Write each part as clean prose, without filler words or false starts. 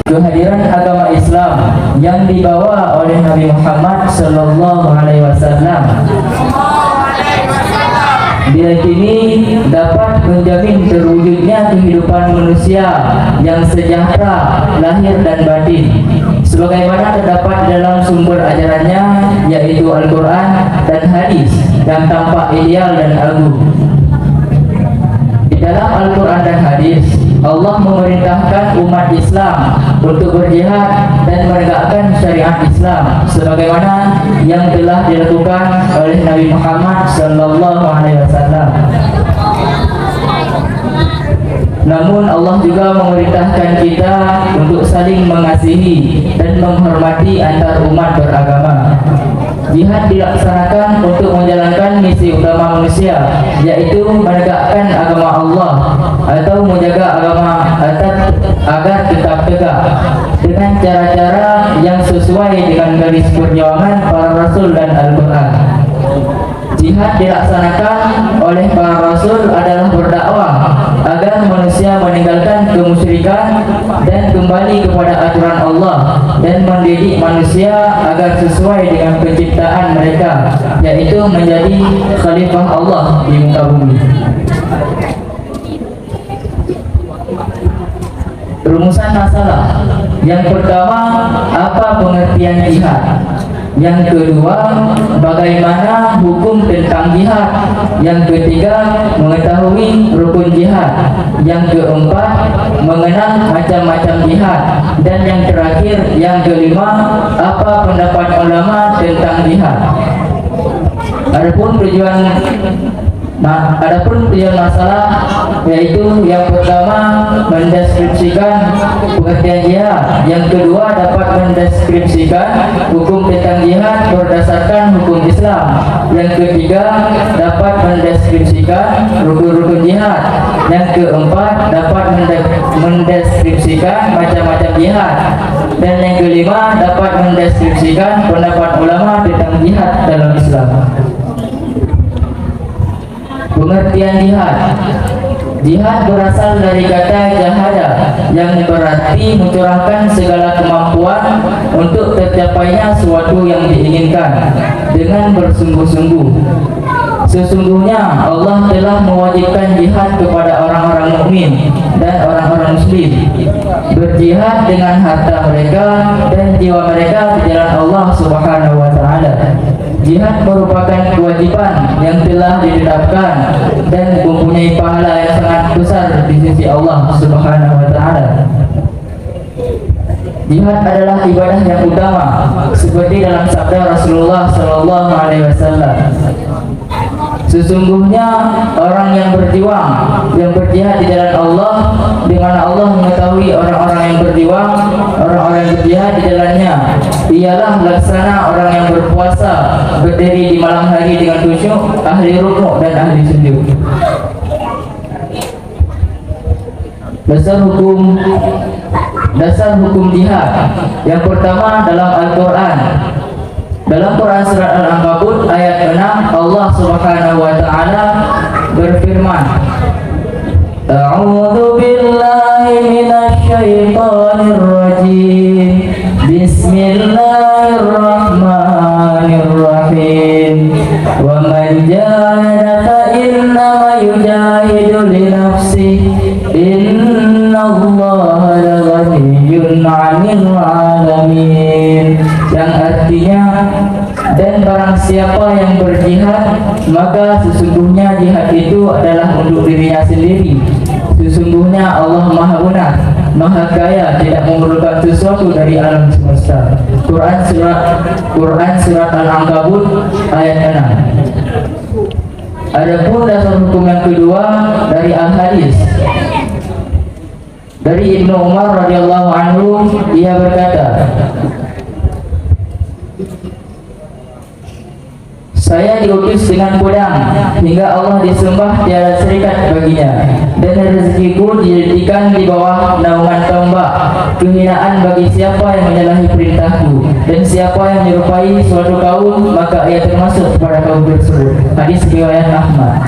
kehadiran agama Islam yang dibawa oleh Nabi Muhammad sallallahu alaihi wasallam diyakini dapat menjamin terwujudnya kehidupan manusia yang sejahtera lahir dan batin, sebagaimana terdapat dalam sumber ajarannya, yaitu Al-Quran dan hadis yang tampak ideal dan agung. Di dalam Al-Quran dan hadis, Allah memerintahkan umat Islam untuk berjihad dan menegakkan syariat Islam sebagaimana yang telah dilakukan oleh Nabi Muhammad sallallahu alaihi wasallam. Namun Allah juga memerintahkan kita untuk saling mengasihi dan menghormati antar umat beragama. Jihad dilaksanakan untuk menjalankan misi utama manusia, yaitu menegakkan agama Allah atau menjaga agama agar tetap tegak dengan cara-cara yang sesuai dengan garis perjuangan para Rasul dan Al-Quran. Jihad dilaksanakan oleh para Rasul adalah berdakwah agar manusia meninggalkan kemusyrikan dan kembali kepada aturan Allah, dan mendidik manusia agar sesuai dengan penciptaan mereka, yaitu menjadi khalifah Allah di muka bumi. Rumusan masalah. Yang pertama, apa pengertian jihad? Yang kedua, bagaimana hukum tentang jihad? Yang ketiga, mengetahui rukun jihad. Yang keempat, mengenal macam-macam jihad. Dan yang terakhir, yang kelima, apa pendapat ulama tentang jihad? Adapun tujuan masalah, yaitu yang pertama mendeskripsikan pengertian jihad, yang kedua dapat mendeskripsikan hukum tentang jihad berdasarkan hukum Islam, yang ketiga dapat mendeskripsikan rukun-rukun jihad, yang keempat dapat mendeskripsikan macam-macam jihad, dan yang kelima dapat mendeskripsikan pendapat ulama tentang jihad dalam Islam. Pengertian jihad. Jihad berasal dari kata jahada, yang berarti mencurahkan segala kemampuan untuk tercapainya suatu yang diinginkan dengan bersungguh-sungguh. Sesungguhnya Allah telah mewajibkan jihad kepada orang-orang mukmin dan orang-orang muslim, berjihad dengan harta mereka dan jiwa mereka di jalan Allah Subhanahu wa taala. Jihad merupakan kewajiban yang telah ditetapkan dan mempunyai pahala yang sangat besar di sisi Allah Subhanahu wa taala. Jihad adalah ibadah yang utama, seperti dalam sabda Rasulullah sallallahu alaihi wasallam. Sesungguhnya orang yang berjuang, yang berjihad di jalan Allah, di mana Allah mengetahui orang-orang yang berjuang, orang-orang yang berjihad di jalannya, ialah laksana orang yang berpuasa, berdiri di malam hari dengan khusyuk, ahli rukuk dan ahli sujud. Dasar hukum jihad. Yang pertama dalam Al-Quran. Dalam Quran surat Al-Ankabut ayat 6, Allah Subhanahu wa taala berfirman, A'udzu billahi minasy syaithanir rajim. Bismillahirrahmanirrahim. Wa man jahada fa innama yujahidu li nafsihi. Innallaha laghaniyyun 'anil 'alamin. Yang artinya, dan barang siapa yang berjihad, maka sesungguhnya jihad itu adalah untuk dirinya sendiri. Sesungguhnya Allah Maha Benar, Maha Kaya, tidak memerlukan sesuatu dari alam semesta. Quran surat Al-Ankabut ayat 6. Adapun dasar hukum yang kedua dari Al-Hadis. Dari Ibnu Umar radhiyallahu anhu, ia berkata, saya diutus dengan pedang hingga Allah disembah tiada serikat baginya, dan rezekiku dijadikan di bawah naungan tombak. Kehinaan bagi siapa yang menyalahi perintahku, dan siapa yang menyerupai suatu kaum, maka ia termasuk pada kaum tersebut. Hadis riwayat Ahmad.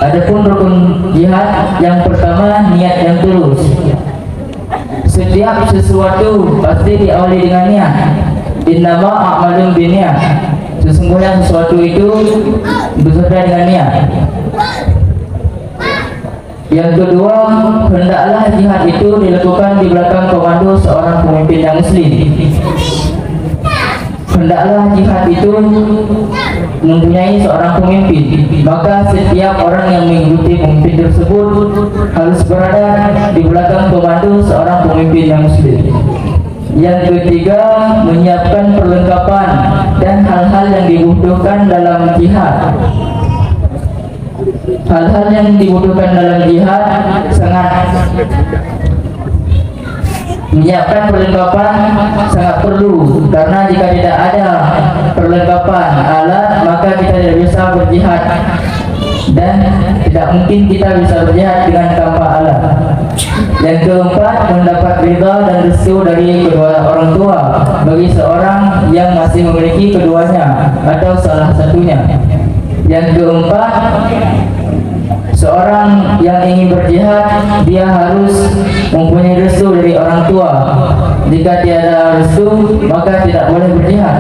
Adapun rukun jihad yang pertama, niat yang tulus. Setiap sesuatu pasti diawali dengan niat. Innama a'malun binniyat. Sesungguhnya sesuatu itu beserta dengan niat. Yang kedua, hendaklah jihad itu dilakukan di belakang komando seorang pemimpin yang muslim. Hendaklah jihad itu mempunyai seorang pemimpin, maka setiap orang yang mengikuti pemimpin tersebut harus berada di belakang komando seorang pemimpin yang muslim. Yang ketiga, menyiapkan perlengkapan dan hal-hal yang dibutuhkan dalam jihad. Hal-hal yang dibutuhkan dalam jihad sangat menyiapkan perlengkapan sangat perlu, karena jika tidak ada perlengkapan alat maka kita tidak bisa berjihad, dan tidak mungkin kita bisa berjihad dengan tanpa alat. Yang keempat, mendapat ridha dan restu dari kedua orang tua bagi seorang yang masih memiliki keduanya atau salah satunya. Yang keempat, seorang yang ingin berjihad dia harus mempunyai restu dari orang tua. Jika tiada restu maka tidak boleh berjihad,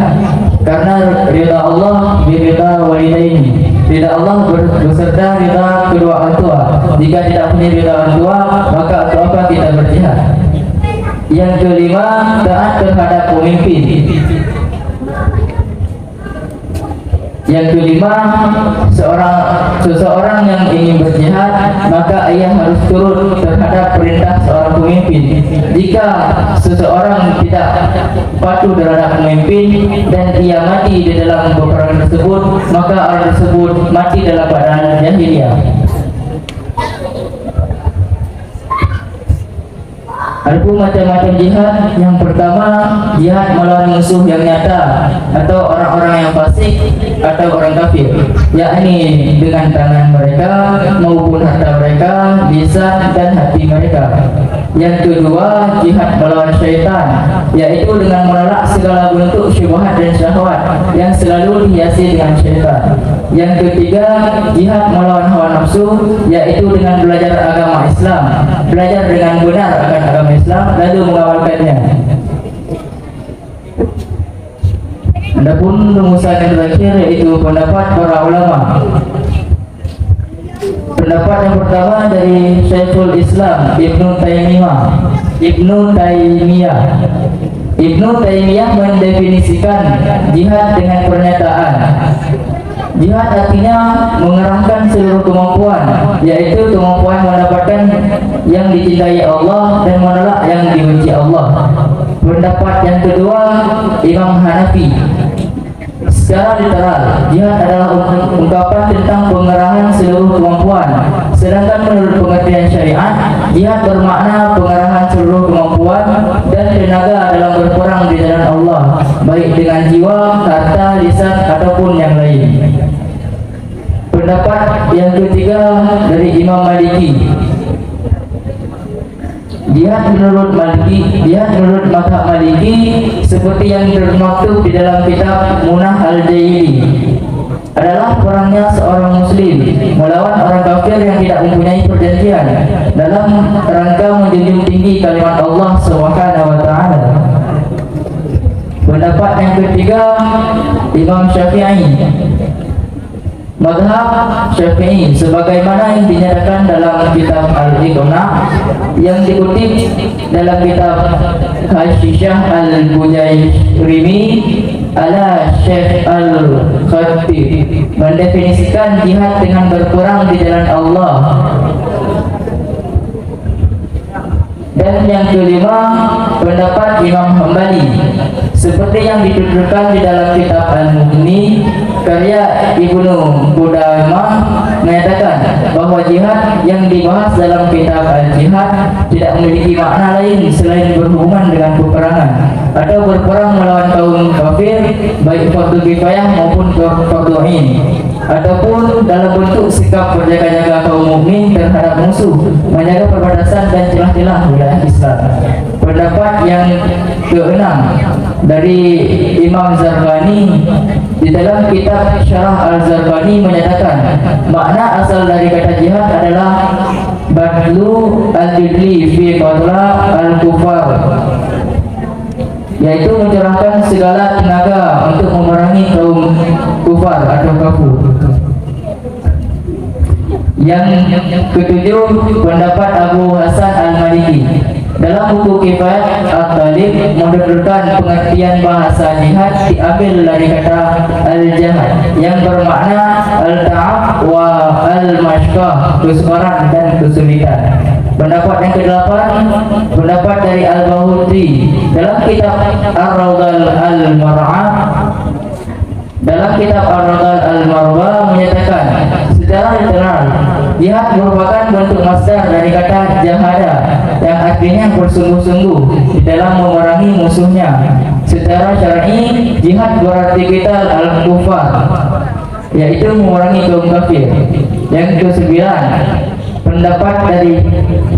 karena ridha Allah biridha walidaini. Ridha Allah beserta ridha kedua orang tua. Jika tidak punya ridha orang tua maka untuk apa kita berjihad? Yang kelima, taat terhadap pemimpin. Yang kelima, seseorang yang ingin berjihad maka ia harus turut terhadap perintah seorang pemimpin. Jika seseorang tidak patuh terhadap pemimpin dan ia mati di dalam peperangan tersebut, maka orang tersebut mati dalam keadaan jahiliyah. Adapun macam-macam jihad, yang pertama jihad melawan musuh yang nyata atau orang-orang yang fasik atau orang kafir, yakni dengan tangan mereka maupun harta mereka, lisan dan hati mereka. Yang kedua, jihad melawan syaitan, yaitu dengan menolak segala bentuk syubhat dan syahwat yang selalu dihiasi dengan syaitan. Yang ketiga, jihad melawan hawa nafsu, yaitu dengan belajar agama Islam, belajar dengan benar akan agama Islam lalu mengamalkannya. Adapun rumusan yang terakhir yaitu pendapat para ulama. Pendapat yang pertama dari Syekhul Islam Ibnu Taimiyah mendefinisikan jihad dengan pernyataan. Jihad artinya mengerahkan seluruh kemampuan, yaitu kemampuan mendapatkan yang dicintai Allah dan menolak yang dibenci Allah. Pendapat yang kedua, Imam Hanafi. Secara literal, jihad adalah ungkapan tentang pengerahan seluruh kemampuan. Sedangkan menurut pengertian syariat, jihad bermakna pengerahan seluruh kemampuan dan tenaga dalam berperang di jalan Allah, baik dengan jiwa, harta, lisan ataupun yang lain. Pendapat yang ketiga dari Imam Maliki. Jihad menurut mazhab Maliki seperti yang termaktub di dalam kitab Munah Al-Jaili adalah perangnya seorang muslim melawan orang kafir yang tidak mempunyai perjanjian dalam rangka menjunjung tinggi kalimat Allah Subhanahu wa taala. Pendapat yang ketiga, Imam Syafi'i. Mazhab Syafi'i sebagaimana yang dinyatakan dalam kitab Al-Iqna yang dikutip dalam kitab Hasyisyah Al-Bujairimi ala Syekh Al-Khatib, mendefinisikan jihad dengan berperang di jalan Allah. Dan yang kelima, pendapat Imam Hambali seperti yang dituturkan di dalam kitab Al-Mughni karya Ibnu Qudamah, menyatakan bahwa jihad yang dibahas dalam kitab Al-Jihad tidak memiliki makna lain selain berhubungan dengan peperangan atau berperang melawan kaum kafir, baik fardu kifayah maupun fardu ain, ataupun dalam bentuk sikap berjaga-jaga kaum mukmin terhadap musuh, menjaga perbatasan dan celah-celah wilayah Islam. Pendapat yang keenam dari Imam Zarbani di dalam kitab Syarah Al-Zarbani menyatakan makna asal dari kata jihad adalah badlu al-jidli fi qatla al-kufar, yaitu mencurahkan segala tenaga untuk memerangi kaum kufar atau kafir. Yang ketujuh, pendapat Abu Hasan Al-Maliki dalam buku Kifayat Al-Talib menunjukkan pengertian bahasa jihad diambil dari kata al-jihad yang bermakna al-ta'ab wa al-mashqah, kesukaran dan kesulitan. Pendapat yang kedelapan, pendapat dari Al-Bahuti dalam kitab Ar-Rawdal Al-Mar'a. Dalam kitab Ar-Rawdal Al-Mar'a menyatakan secara literal, jihad merupakan bentuk masdar dari kata jahada yang artinya bersungguh-sungguh di dalam memerangi musuhnya. Secara syar'i, jihad berarti qital al-kufar, yaitu memerangi kaum kafir. Yang kesembilan, pendapat dari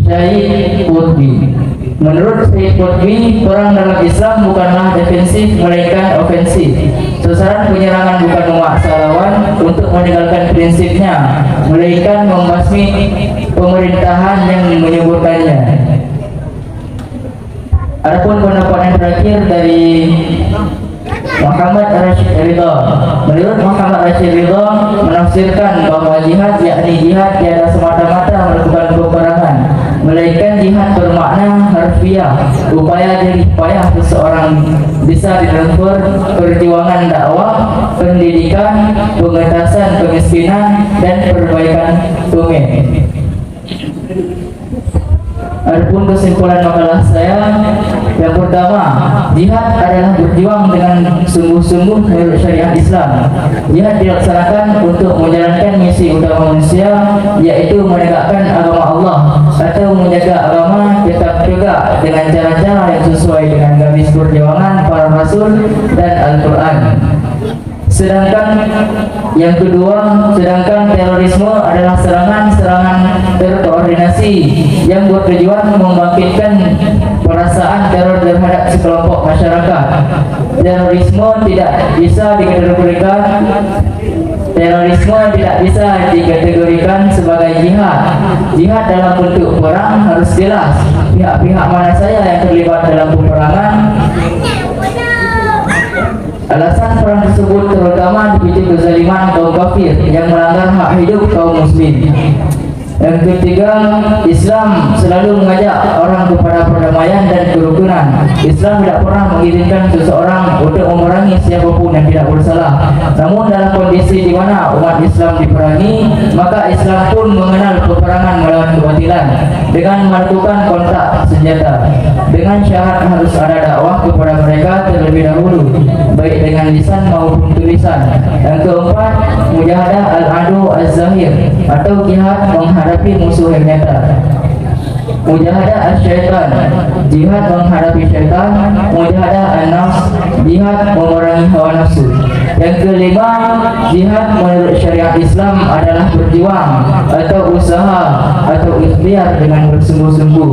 Syahid Qutbi. Menurut Syahid Qutbi, perang dalam Islam bukanlah defensif melainkan ofensif. Sasaran penyerangan bukan memaksa lawan untuk meninggalkan prinsipnya, melainkan membasmi pemerintahan yang menyuburkannya. Adapun pendapat yang terakhir dari Muhammad Rashid Ridha. Menurut Muhammad Rashid Ridha menafsirkan bahwa jihad yakni jihad tiada semata-mata melakukan peperangan, melainkan jihad bermakna harfiah, upaya jerih payah seseorang bisa ditempuh perjuangan dakwah, pendidikan, pengentasan kemiskinan dan perbaikan bumi. Adapun kesimpulan makalah saya, yang pertama, jihad adalah berjuang dengan sungguh-sungguh menurut syariat Islam. Jihad dilaksanakan untuk menjalankan misi utama manusia, yaitu menegakkan agama Allah atau menjaga agama tetap tegak dengan cara-cara yang sesuai dengan garis perjuangan para rasul dan Al-Quran. Sedangkan yang kedua, terorisme adalah serangan terkoordinasi yang bertujuan membangkitkan perasaan teror terhadap sekelompok masyarakat. Terorisme tidak bisa dikategorikan sebagai jihad. Jihad dalam bentuk perang harus jelas pihak-pihak mana saja yang terlibat dalam peperangan. Alasan perang tersebut terutama dipicu kezaliman kaum kafir yang melanggar hak hidup kaum muslim. Yang ketiga, Islam selalu mengajak orang kepada perdamaian dan kerukunan. Islam tidak pernah mengizinkan seseorang untuk memerangi siapapun yang tidak bersalah. Namun dalam kondisi di mana umat Islam diperangi, maka Islam pun mengenal peperangan melawan kebatilan dengan melakukan kontak senjata. Dengan syarat harus ada dakwah kepada mereka terlebih dahulu, baik dengan lisan maupun tulisan. Yang keempat, mujahadah al-adu az-zahir atau jihad menghadapi musuh yang nyata. Mujahadah as-syaitan, jihad menghadapi syaitan. Mujahadah an-nafs, jihad memerangi hawa nafsu. Yang kelima, jihad menurut syariat Islam adalah berjuang atau usaha atau ikhtiar dengan bersungguh-sungguh.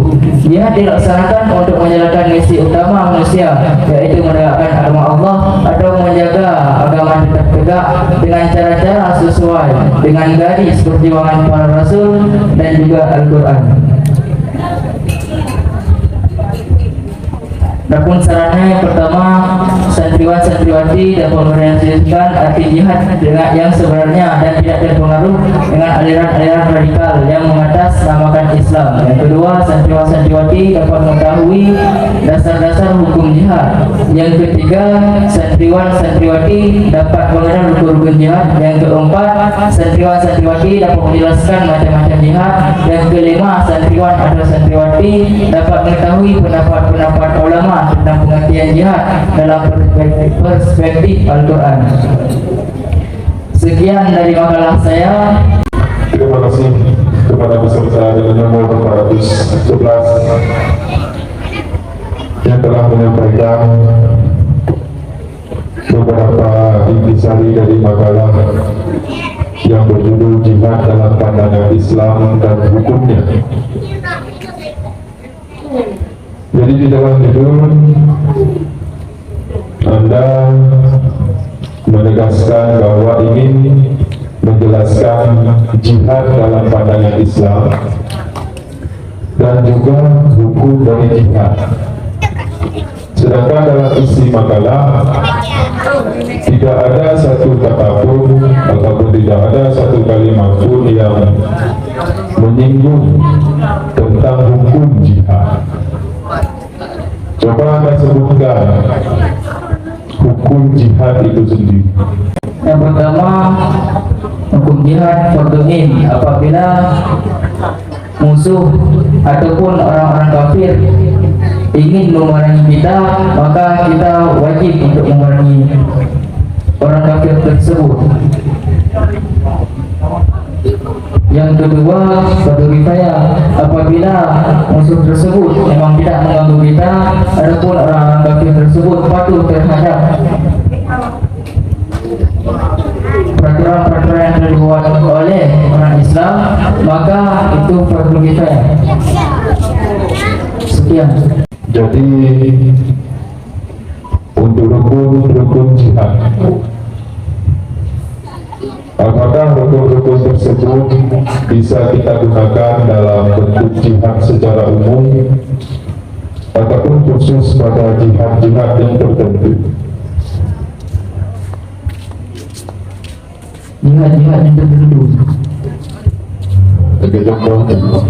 Jihad dilaksanakan untuk menjalankan misi utama manusia, yaitu menegakkan agama Allah atau menjaga agama tetap tegak dengan cara-cara sesuai dengan garis perjuangan para rasul dan juga Al-Quran. Adapun sarannya, yang pertama, santriwan-santriwati dapat merealisasikan arti jihad dengan yang sebenarnya dan tidak terpengaruh dengan aliran-aliran radikal yang mengatasnamakan Islam. Yang kedua, santriwan-santriwati dapat mengetahui dasar-dasar hukum jihad. Yang ketiga, santriwan-santriwati dapat mengenal rukun jihad. Yang keempat, santriwan-santriwati dapat menjelaskan macam-macam jihad. Yang kelima, santriwan atau santriwati dapat mengetahui pendapat-pendapat ulama tentang pengertian jihad dalam perspektif Al-Quran. Sekian dari makalah saya. Terima kasih kepada peserta dengan nomor 411 yang telah menyampaikan beberapa intisari dari makalah yang berjudul Jihad dalam Pandangan Islam dan Hukumnya. Jadi di dalam judul Anda menegaskan bahwa ingin menjelaskan jihad dalam pandangan Islam dan juga hukum dari jihad. Sedangkan dalam isi makalah tidak ada satu kata pun ataupun tidak ada satu kalimat pun yang menyinggung tentang hukum jihad. Coba Anda sebutkan hukum jihad itu sendiri. Yang pertama, hukum jihad fardhu ain. Apabila musuh ataupun orang-orang kafir ingin memerangi kita, maka kita wajib untuk memerangi orang kafir tersebut. Yang kedua, fardhu kifayah. Apabila musuh tersebut memang tidak mengganggu kita ataupun orang kafir tersebut patuh terhadap peraturan-peraturan yang dibuat oleh orang Islam, maka itu fardhu kifayah. Sekian. Jadi untuk rukun jihad, apakah rukun-rukun tersebut bisa kita gunakan dalam bentuk jihad secara umum ataupun khusus pada jihad-jihad yang tertentu? Jihad-jihad yang tertentu. Sebagai contoh,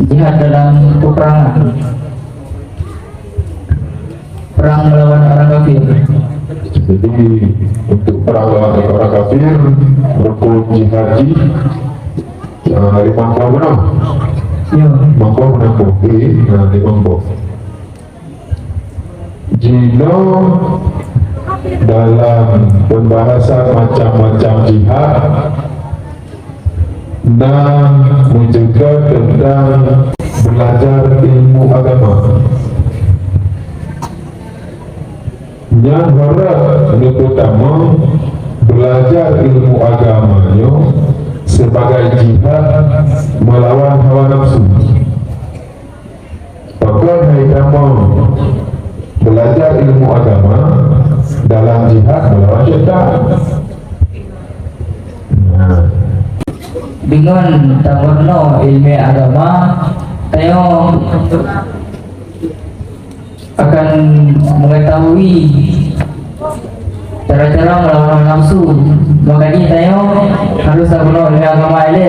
Jihad dalam peperangan, perang melawan orang kafir. jadi untuk perang lawan orang kafir, rukun jihad dari mangkok menang, Ya, mangkok menang bukti, di mangkok. Jino dalam pembahasan macam-macam jihad dan juga tentang belajar ilmu agama. Yang yang pertama, belajar ilmu agamanya sebagai jihad melawan hawa nafsu. Bahkan agama belajar ilmu agama dalam jihad melawan syaitan. Nah, dengan tawarno ilmu agama, tayo akan mengetahui cara-cara melawan nafsu. Makanya tayo harus tawarno ilmu agama ini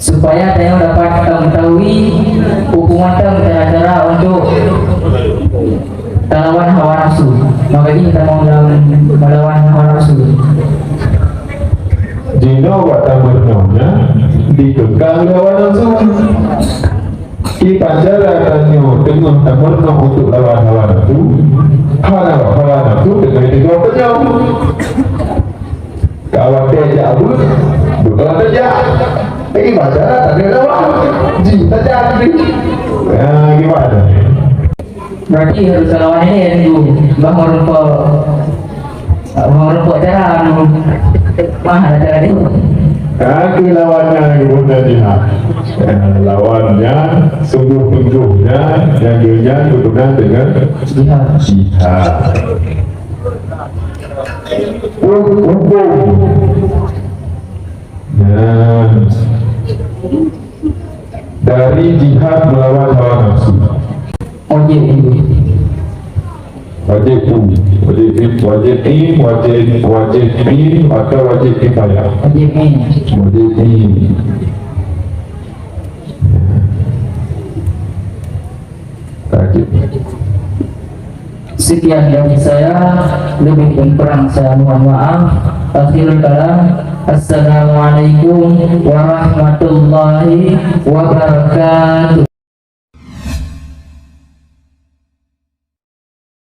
supaya tayo dapat mengetahui hukuman cara-cara untuk melawan hawa nafsu. Makanya kita mau melawan hawa nafsu. Jino wata bernonya dikekang lawan nafsu. Ki panjara tanyo dengan tamerno untuk lawan hawa nafsu. Hawa nafsu dengan tiga penyam. Kawan dia jauh, bukan saja. Gimana? Ada lawan, jika jadi. Gimana? Berarti harus lawan ini dulu. Bangun cara mahal cara itu. Kaki lawannya guna jihad. Lawannya sungguh-sungguhnya yang dia berhubungan dengan jihad. Hukum. Dari jihad melawan hawa nafsu. Wajib atau wajib kifayah. Wajib. Sekian dari saya, lebih dan kurang saya mohon maaf. Akhirul kalam, assalamualaikum warahmatullahi wabarakatuh.